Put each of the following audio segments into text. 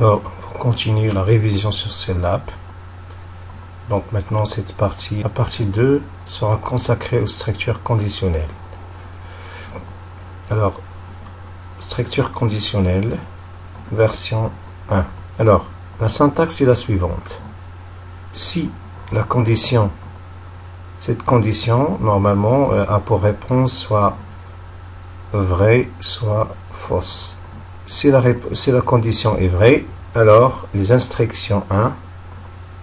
Alors, on continue la révision sur CELAP. Donc maintenant, cette partie, la partie 2, sera consacrée aux structures conditionnelles. Alors, structure conditionnelle, version 1. Alors, la syntaxe est la suivante. Si la condition, cette condition, normalement, a pour réponse soit vraie, soit fausse. Si la condition est vraie, alors les instructions 1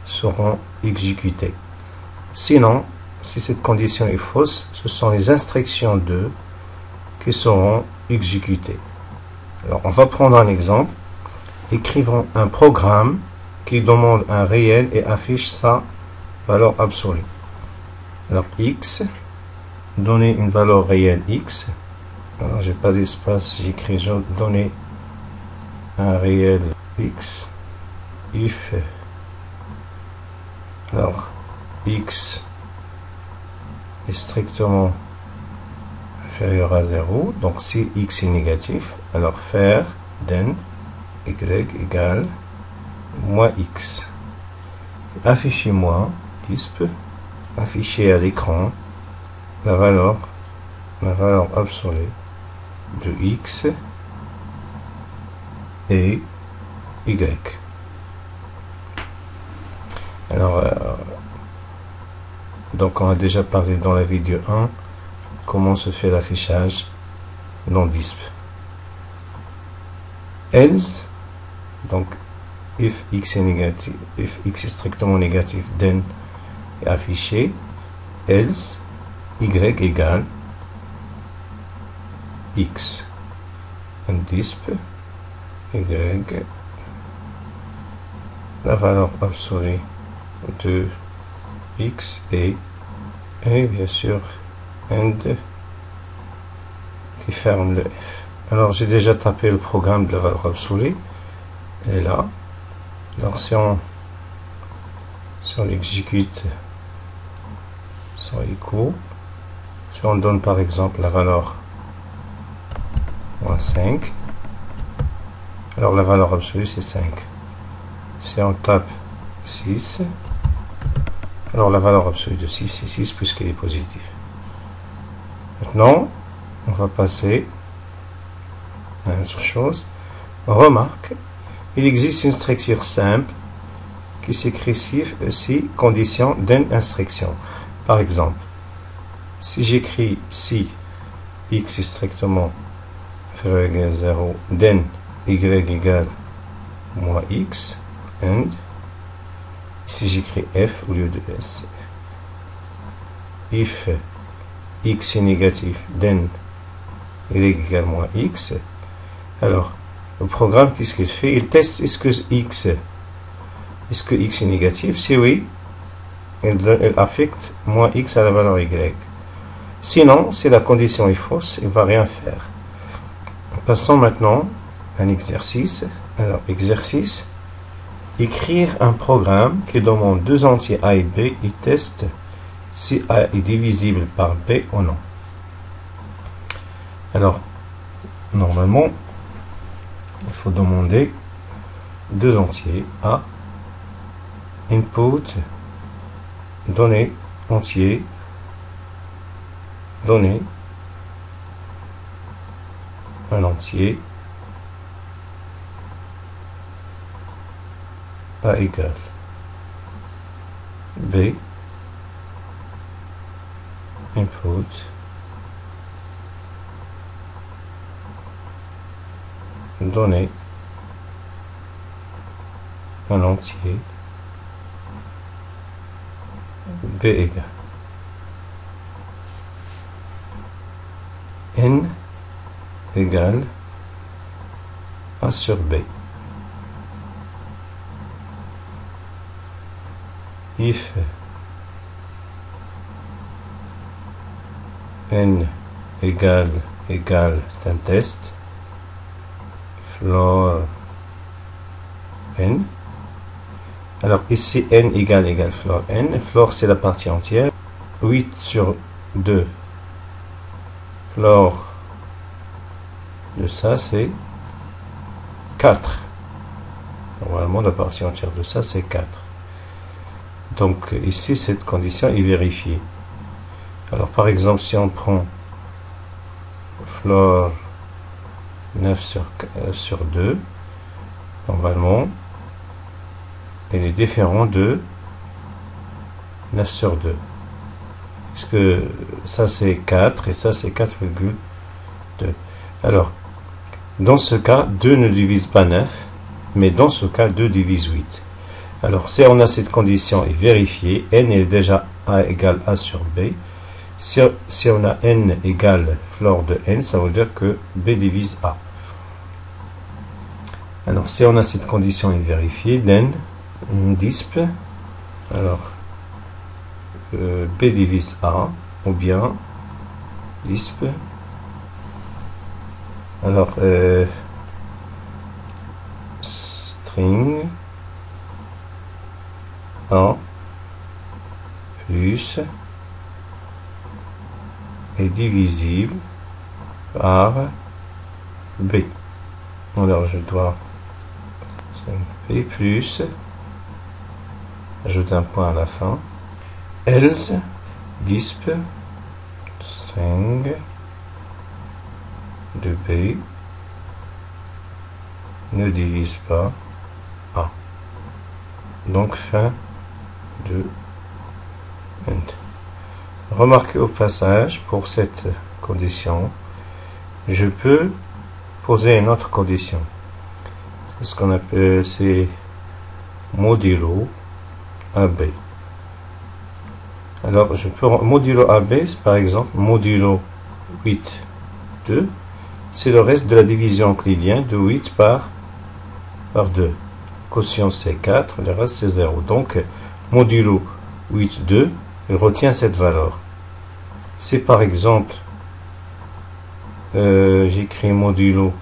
seront exécutées. Sinon, si cette condition est fausse, ce sont les instructions 2 qui seront exécutées. Alors, on va prendre un exemple. Écrivons un programme qui demande un réel et affiche sa valeur absolue. Alors, x, donner une valeur réelle x. Alors, j'ai pas d'espace, j'écris donner un réel x. If, alors, x est strictement inférieur à 0. Donc, si x est négatif, alors faire den y égale moins x. Affichez-moi, disp, afficher à l'écran la valeur absolue de x et y. Alors, donc on a déjà parlé dans la vidéo 1 comment se fait l'affichage dans disp. Else, donc if x est négatif, if x est strictement négatif, then est affiché. Else y égale x. And disp y, la valeur absolue de x et bien sûr end qui ferme le f. Alors j'ai déjà tapé le programme de la valeur absolue et là, alors si on exécute sans écho, si on donne par exemple la valeur moins 5, alors la valeur absolue c'est 5. Si on tape 6, alors la valeur absolue de 6 c'est 6 puisqu'il est positif. Maintenant, on va passer à une autre chose. Remarque, il existe une structure simple qui s'écrit si condition d'une instruction. Par exemple, si j'écris si x est strictement inférieur ou égal à 0, then y égale moins x, and si j'écris f au lieu de s, if x est négatif, then y égale moins x. Alors, le programme, qu'est-ce qu'il fait? Il teste est-ce que x est négatif? Si oui, il affecte moins x à la valeur y. Sinon, si la condition est fausse, il ne va rien faire. Passons maintenant à un exercice. Alors, exercice, écrire un programme qui demande deux entiers a et b et teste si a est divisible par b ou non. Alors, normalement, il faut demander deux entiers a, input, données, entier, donner un entier a égale b, input, donner un entier b égale n égale a sur b. If n égale, c'est un test, floor n. Alors ici n égale floor n. Floor c'est la partie entière. 8 sur 2. Floor de ça c'est 4. Normalement, la partie entière de ça, c'est 4. Donc, ici, cette condition est vérifiée. Alors, par exemple, si on prend floor 9 sur 2, normalement, il est différent de 9 sur 2. Puisque ça, c'est 4 et ça, c'est 4,2. Alors, dans ce cas, 2 ne divise pas 9, mais dans ce cas, 2 divise 8. Alors, si on a cette condition est vérifiée, n est déjà a égale a sur b. Si on a n égale floor de n, ça veut dire que b divise a. Alors, si on a cette condition est vérifiée, then disp, alors b divise a, ou bien disp, alors string a plus est divisible par b. Alors je dois b plus, ajoute un point à la fin, else disp string de b ne divise pas a. Donc fin de end. Remarquez au passage, pour cette condition, je peux poser une autre condition. C'est ce qu'on appelle, c'est modulo AB. Alors, je peux, modulo AB, c'est par exemple, modulo 8, 2, c'est le reste de la division euclidienne de 8 par 2. Quotient c'est 4, le reste c'est 0. Donc, modulo 8, 2, il retient cette valeur. Si par exemple, j'écris modulo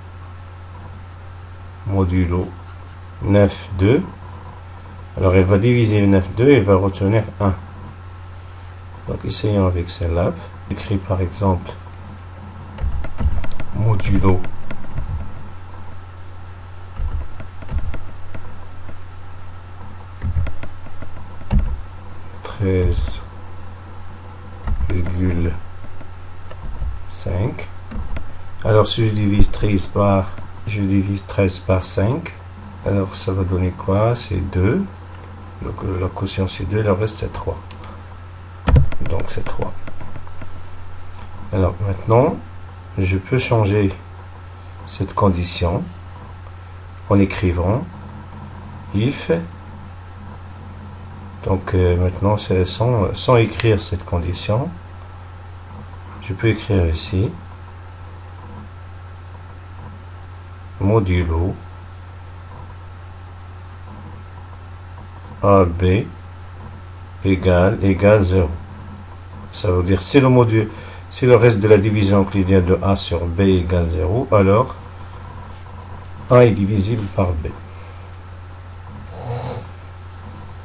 9, 2, alors elle va diviser le 9, 2 et elle va retenir 1. Donc, essayons avec celle-là. J'écris par exemple modulo 13,5. Alors si je divise 13 par 5, alors ça va donner quoi? C'est 2. Donc la quotient c'est 2, le reste c'est 3. Donc c'est 3. Alors maintenant, je peux changer cette condition en écrivant if. Donc maintenant, c'est sans écrire cette condition, je peux écrire ici modulo AB égale 0. Ça veut dire si le reste de la division euclidienne de A sur B égale 0, alors A est divisible par B.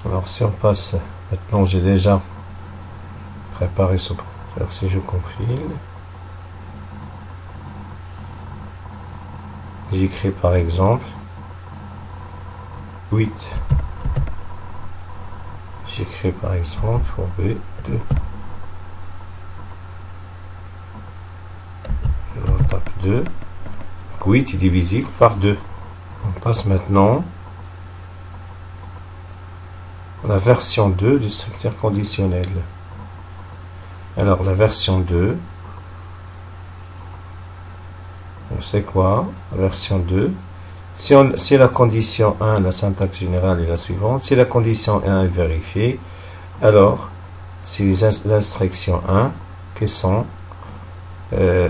Alors si on passe, maintenant j'ai déjà préparé ce programme. Alors si je compile, j'écris par exemple 8. J'écris par exemple pour B 2. Je tape 2. Donc 8 est divisible par 2. On passe maintenant à la version 2 du structure conditionnel. Alors la version 2, c'est quoi? La version 2, si la condition 1, la syntaxe générale est la suivante, si la condition 1 est vérifiée, alors c'est les instructions 1 qui sont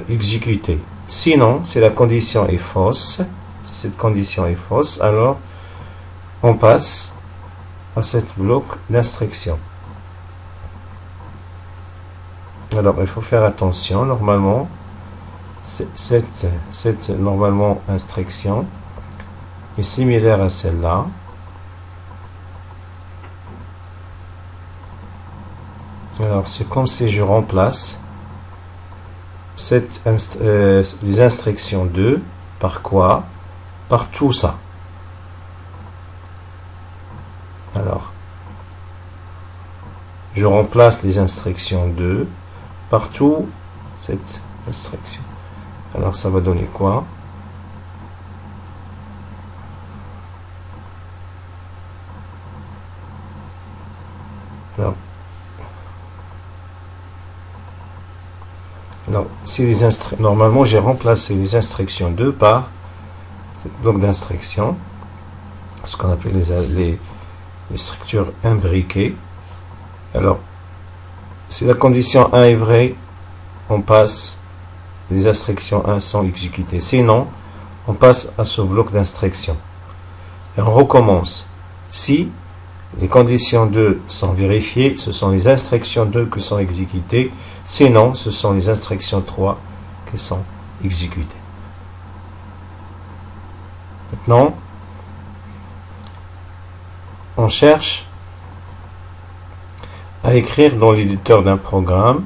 exécutées. Sinon, si la condition est fausse, si cette condition est fausse, alors on passe à cette bloc d'instruction. Alors il faut faire attention, normalement cette normalement instruction est similaire à celle-là. Alors c'est comme si je remplace les instructions 2 par quoi? Par tout ça. Alors, je remplace les instructions 2 partout cette instruction. Alors, ça va donner quoi? Alors si normalement j'ai remplacé les instructions 2 par ce bloc d'instructions, ce qu'on appelle les structures imbriquées. Alors si la condition 1 est vraie, on passe, les instructions 1 sont exécutées, sinon on passe à ce bloc d'instructions et on recommence. Si les conditions 2 sont vérifiées, ce sont les instructions 2 qui sont exécutées, sinon ce sont les instructions 3 qui sont exécutées. Maintenant, on cherche à écrire dans l'éditeur d'un programme,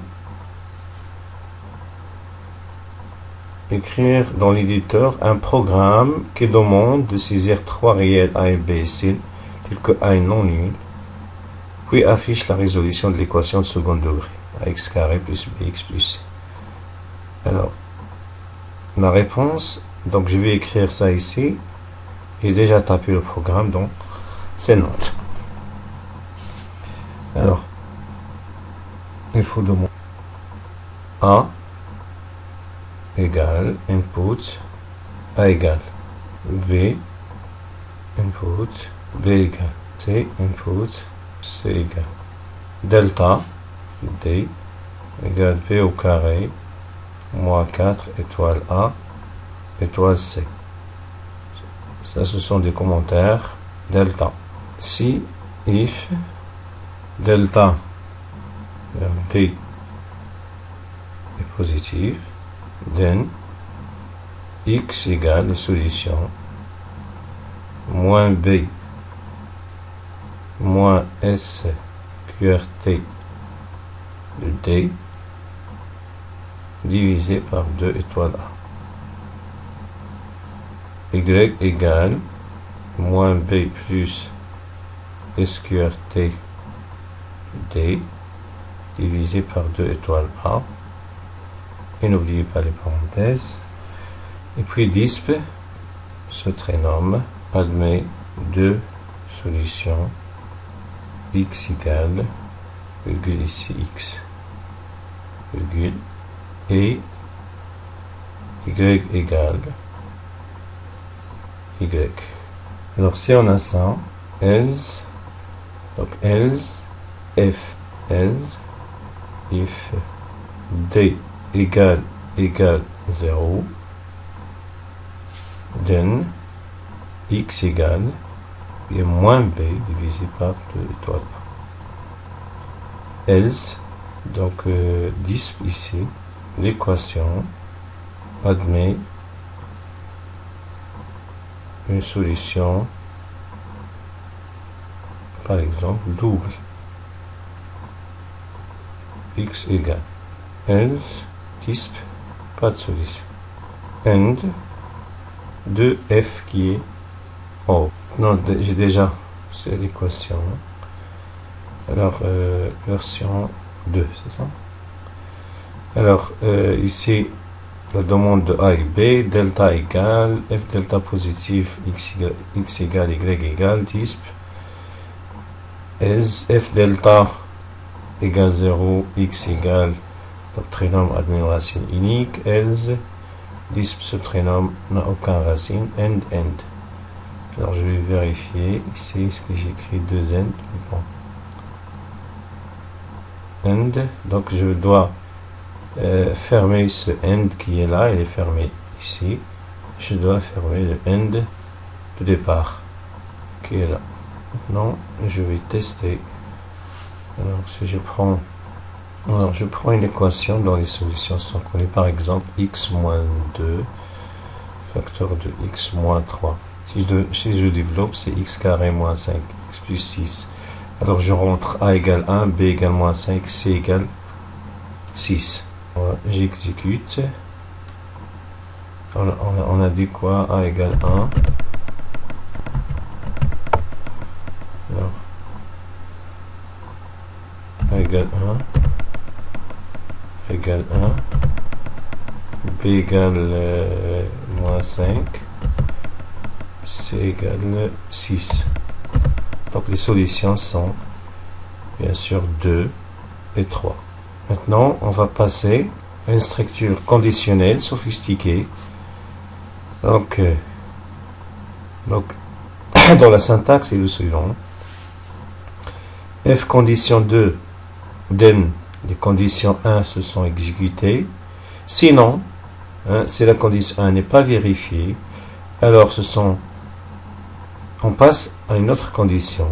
un programme qui demande de saisir 3 réels A et B et C, tel que A est non nul, puis affiche la résolution de l'équation de second degré, ax carré plus bx plus c. Alors, ma réponse, donc je vais écrire ça ici, j'ai déjà tapé le programme, donc c'est note. Alors, il faut demander A égale input, A égale B, input, B égale C, input, C égale delta D égale B au carré moins 4 étoile A étoile C. Ça, ce sont des commentaires. Delta. Si, if, delta D est positif, then x égale les solutions moins B moins S QRT de D divisé par 2 étoile A. Y égale moins B plus SQRT D divisé par 2 étoile A. Et n'oubliez pas les parenthèses. Et puis disp, ce trinôme admet deux solutions x égale, virgule ici x, virgule, et y égale y. Alors si on a ça, else, donc else, if, if d égale 0, then x égale et moins b divisé par 2 étoiles. Else, donc disp ici, l'équation admet une solution, par exemple double, x égale else, disp, pas de solution, and de f qui est O. Non, j'ai déjà, c'est l'équation. Alors, version 2, c'est ça? Alors, ici, la demande de A et B, delta égale, f delta positif, x égale, y égale, disp, as f delta égale 0, x égale, donc trinôme admet une racine unique, else, disp, ce trinôme n'a aucun racine, end. Alors je vais vérifier ici ce que j'écris 2 end. Bon. End, donc je dois fermer ce end qui est là, il est fermé ici. Je dois fermer le end de départ qui est là. Maintenant je vais tester. Alors si je prends, une équation dont les solutions sont connues, par exemple x moins 2 facteur de x moins 3. Si je développe, c'est x carré moins 5, x plus 6. Alors je rentre a égale 1, b égale moins 5, c égale 6. Voilà, j'exécute. On a dit quoi? A égale 1. Alors, égale 1 égale 1, B égale moins 5, C égale 6. Donc les solutions sont bien sûr 2 et 3. Maintenant, on va passer à une structure conditionnelle sophistiquée. Donc dans la syntaxe, c'est le suivant. F condition 2, then les conditions 1 se sont exécutées. Sinon, si la condition 1 n'est pas vérifiée, alors on passe à une autre condition.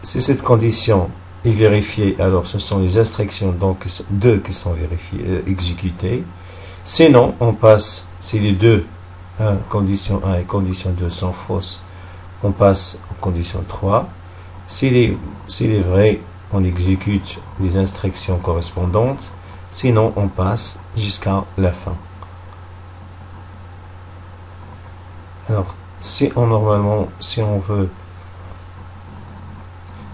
Si cette condition est vérifiée, alors ce sont les instructions donc 2 qui sont vérifiées, exécutées. Sinon, on passe, si les deux, condition 1 et condition 2 sont fausses, on passe aux conditions 3. S'il est vrai, on exécute les instructions correspondantes. Sinon, on passe jusqu'à la fin. Alors, si on veut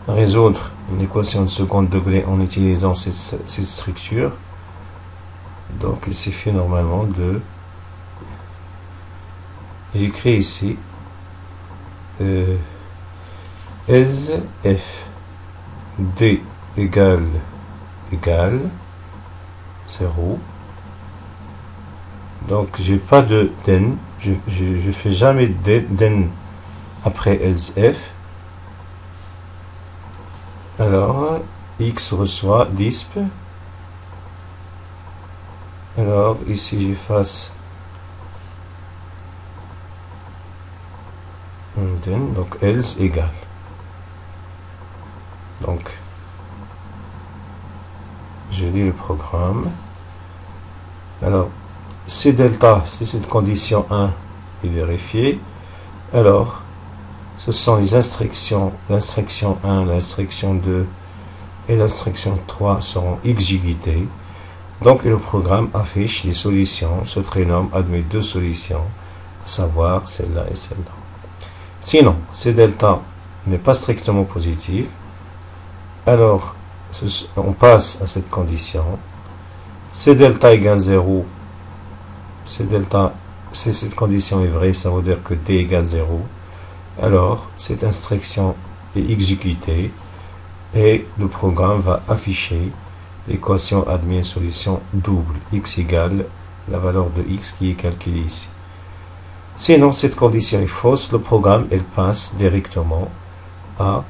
résoudre une équation de second degré en utilisant cette structure, donc il suffit normalement de... J'écris ici as f d égale 0. Donc j'ai pas de then, je fais jamais de then après as f. Alors x reçoit disp. Alors ici j'efface then, donc else égale. Donc je lis le programme. Alors si delta, si cette condition 1 est vérifiée, alors ce sont les instructions, l'instruction 1, l'instruction 2 et l'instruction 3 seront exécutées. Donc le programme affiche les solutions. Ce trinôme admet deux solutions, à savoir celle-là et celle-là. Sinon, si delta n'est pas strictement positif, alors on passe à cette condition. Si delta égale 0, si cette condition est vraie, ça veut dire que d égale 0. Alors, cette instruction est exécutée et le programme va afficher l'équation admet une solution double, x égale la valeur de x qui est calculée ici. Sinon, cette condition est fausse, le programme passe directement à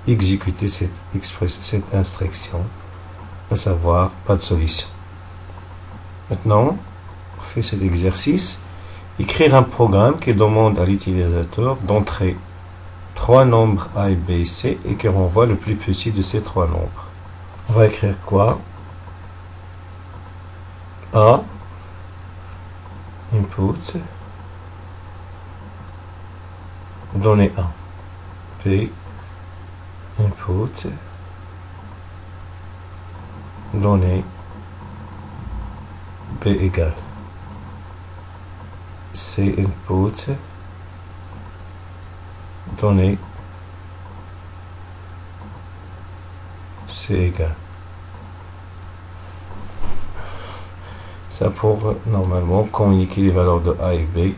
exécuter cette instruction, à savoir pas de solution. Maintenant, on fait cet exercice. Écrire un programme qui demande à l'utilisateur d'entrer 3 nombres A, B et C et qui renvoie le plus petit de ces 3 nombres. On va écrire quoi? A, input, donnée 1. B, input, donnée B égale. C input, donnée C égale. Ça pour normalement communiquer les valeurs de A et B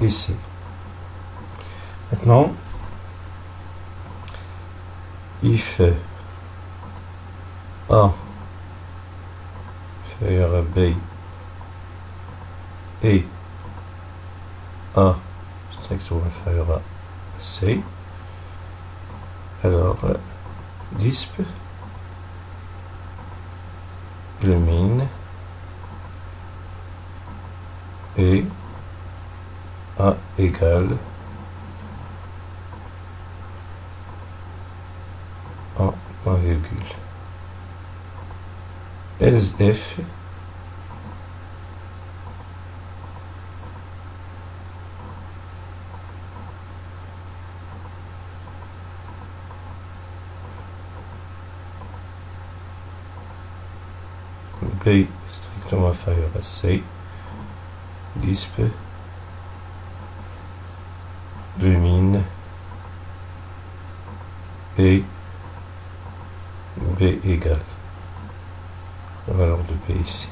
ici. Maintenant, if A inférieur à B et A strictement inférieur à C, alors disp le min et A égale 1 point virgule. Else f B strictement inférieur à C, disp de min B égale la valeur de B ici.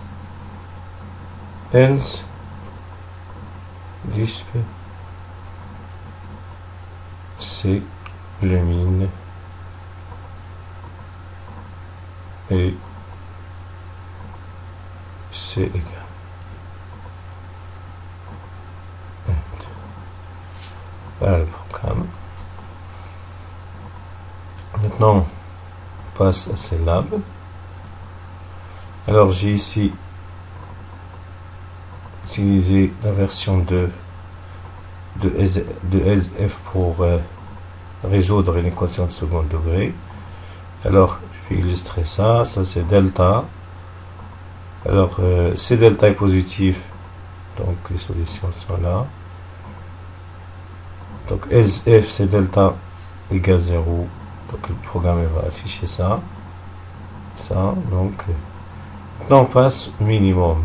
Else disp C le min et C égale. Voilà le programme. Maintenant, on passe à Cellab. Alors, j'ai ici utilisé la version de ELSEF pour résoudre une équation de second degré. Alors, je vais illustrer ça. Ça, c'est delta. Alors, C delta est positif. Donc, les solutions sont là. Donc, ELSEF, c'est delta égale 0. Donc, le programme va afficher ça. Donc, maintenant, on passe au minimum.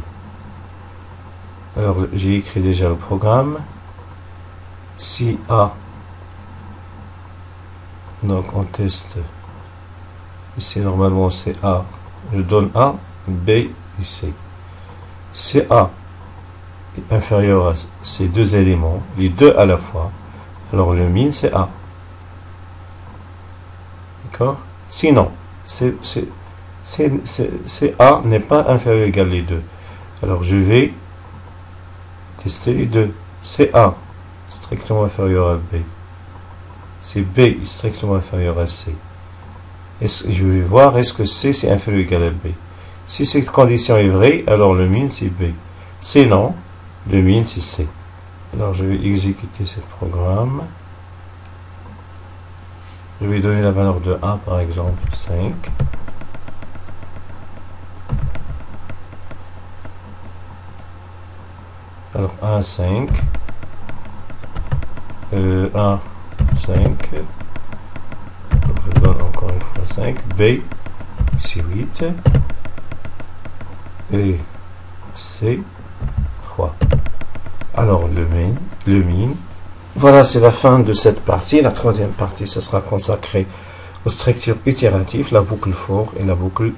Alors, j'ai écrit déjà le programme. Si A, donc on teste. Ici, normalement, c'est A. Je donne A, B et C. Si A est inférieur à ces deux éléments, les deux à la fois, alors le min, c'est A. D'accord? Sinon, A n'est pas inférieur ou égal les deux. Alors, je vais tester les deux. C'est A strictement inférieur à B. C'est B strictement inférieur à C. Je vais voir est-ce que C c'est inférieur ou égal à B. Si cette condition est vraie, alors le min c'est B. Sinon, le min c'est C. Alors je vais exécuter ce programme. Je vais donner la valeur de A par exemple 5. Alors A 5. A 5. Donc je donne encore une fois 5. B c'est 8. Et C 3. Alors le min. Voilà, c'est la fin de cette partie. La troisième partie, ce sera consacrée aux structures itératives, la boucle for et la boucle